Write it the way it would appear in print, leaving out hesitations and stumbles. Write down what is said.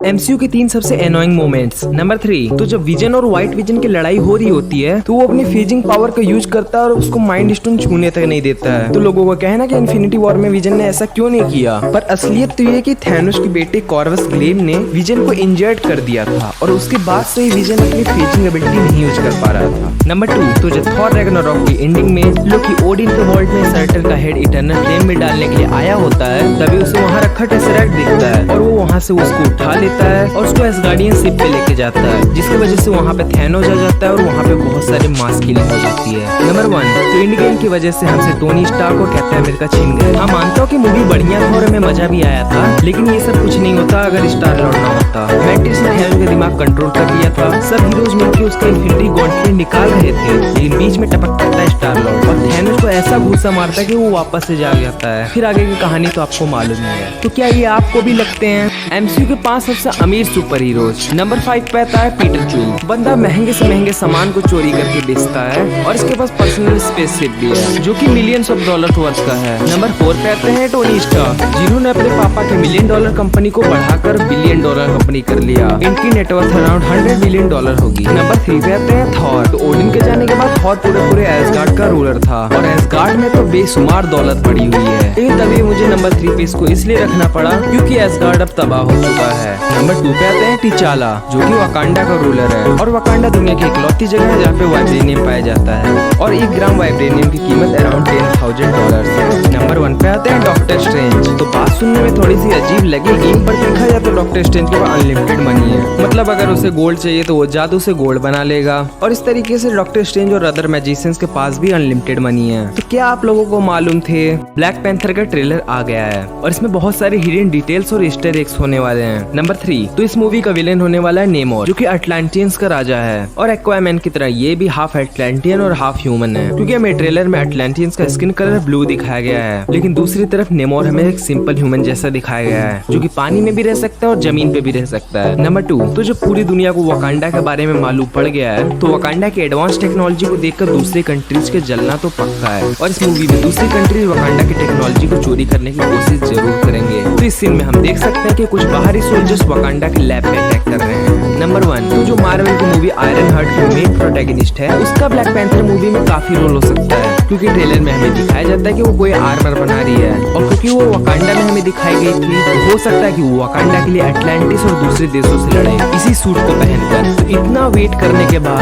MCU के 3 सबसे annoying moments. Number 3, तो जब विजन और व्हाइट विजन की लड़ाई हो रही होती है तो वो अपनी फेजिंग पावर का यूज करता है और उसको माइंड स्टोन छूने तक नहीं देता है। तो लोगों का कहना कि इन्फिनिटी वॉर में विजन ने ऐसा क्यों नहीं किया, पर असलियत तो ये कि थैनोस के बेटे कॉर्वस ग्लेम ने विजन को इंजर्ड कर दिया था और उसके बाद से ही विजन अपनी फेजिंग एबिलिटी नहीं यूज कर पा रहा था। नंबर 2, तो जब थॉर रैग्नारोक की एंडिंग में लोकी ओडिन के वॉल्ट में सर्टर का हेड इटर्नल फ्लेम में डालने के लिए आया होता है, तभी उसे वहाँ रखा टेसरेक्ट दिखता है और वो वहाँ से उसको उठा लेता है और उसको एसगार्डियन शिप पे लेके जाता है, जिसकी वजह से वहाँ पे थैनोस आ जाता है और वहाँ पे बहुत सारे मास किलिंग हो जाती है। नंबर 1, तो एंड गेम की वजह से हमसे टोनी स्टार्क और कैप्टन अमेरिका छीन गए। हाँ, मानता हूँ कि मूवी बढ़िया था और हमें मजा भी आया था, लेकिन ये सब कुछ नहीं होता अगर स्टार लॉर्ड ना होता। मैंटिस ने थैनोस का दिमाग कंट्रोल कर लिया था, सब हीरोज मिलकर उसका इन्फिनिटी गॉन्टलेट निकाल रहे थे, लेकिन बीच में टपक करता है स्टार लॉर्ड और थैनोस को ऐसा घूसा मारता है कि वो वापस से जाग जाता है। फिर आगे की कहानी तो आपको मालूम ही है। तो क्या ये आपको भी लगते हैं एमसीयू के 5 सबसे अमीर सुपर हीरोज? नंबर 5 पे आता है पीटर क्विल। बंदा महंगे से महंगे सामान को चोरी करके बेचता है और इसके पास पर्सनल स्पेसशिप भी है जो कि मिलियंस ऑफ डॉलर वर्थ का है। नंबर 4 पे आते हैं टोनी स्टार्क, जिन्होंने अपने पापा के $1 मिलियन कंपनी को बढ़ाकर $1 बिलियन कंपनी कर लिया। इनकी नेटवर्थ अराउंड $100 बिलियन होगी। नंबर 3 पे आते हैं थॉर। तो ओडिन के जाने के बाद थॉर पूरे एसगार्ड का रूलर था और एसगार्ड में तो बेशुमार दौलत पड़ी हुई है, लेकिन तभी मुझे नंबर 3 पे इसको इसलिए रखना पड़ा क्योंकि एसगार्ड अब तबाह हो चुका है। नंबर 2 पे आते हैं टिचाला, जो कि वाकांडा का रूलर है और वाकांडा दुनिया की इकलौती जगह है जहाँ पे वाइब्रेनियम पाया जाता है और 1 ग्राम वाइब्रेनियम की कीमत अराउंड $10,000 है। नंबर 1 पे आते हैं डॉक्टर स्ट्रेंज। तो बात सुनने में थोड़ी सी अजीब लगेगी, पर देखा जाए तो डॉक्टर स्ट्रेंज के पास अनलिमिटेड मनी है, मतलब अगर उसे गोल्ड चाहिए तो वो जादू से गोल्ड बना लेगा और इस तरीके से डॉक्टर स्ट्रेंज और अदर मैजिशियंस के पास भी अनलिमिटेड मनी है। तो क्या आप लोगों को मालूम थे ब्लैक पैंथर का ट्रेलर आ गया है और इसमें बहुत सारे हिडन डिटेल्स और ईस्टर एग्स होने वाले हैं। नंबर 3, तो इस मूवी का विलेन होने वाला है नेमोर, जो कि अटलांटियंस का राजा है और एक्वामैन की तरह ये भी हाफ अटलांटियन और हाफ ह्यूमन है, क्योंकि हमें ट्रेलर में अटलांटियंस का स्किन कलर ब्लू दिखाया गया है, लेकिन दूसरी तरफ नेमोर हमें एक सिंपल ह्यूमन जैसा दिखाया गया है जो कि पानी में भी रह सकता है और जमीन पे भी रह सकता है। नंबर 2, तो जब पूरी दुनिया को वाकांडा के बारे में मालूम पड़ गया है तो वाकांडा की एडवांस टेक्नोलॉजी को देखकर दूसरी कंट्रीज के जलना तो पक्का है और इस मूवी में दूसरी कंट्रीज वाकांडा की टेक्नोलॉजी को चोरी करने की कोशिश जरूर करेंगे। तो इस सीन में हम देख सकते हैं कि कुछ बाहरी सोल्जर्स वाकांडा के लैब में अटैक कर रहे हैं। नंबर 1, तो जो मार्वल की मूवी आयरन हार्ट की मेन प्रोटैगनिस्ट है उसका ब्लैक पैंथर मूवी में काफी रोल हो सकता है, क्योंकि ट्रेलर में हमें दिखाया जाता है कि वो कोई आर्मर बना रही है और क्योंकि वो वाकांडा में हमें दिखाई गई थी तो हो सकता है कि वो वाकांडा के लिए अटलांटिस और दूसरे देशों से लड़े इसी सूट को पहनकर। तो इतना वेट करने के बाद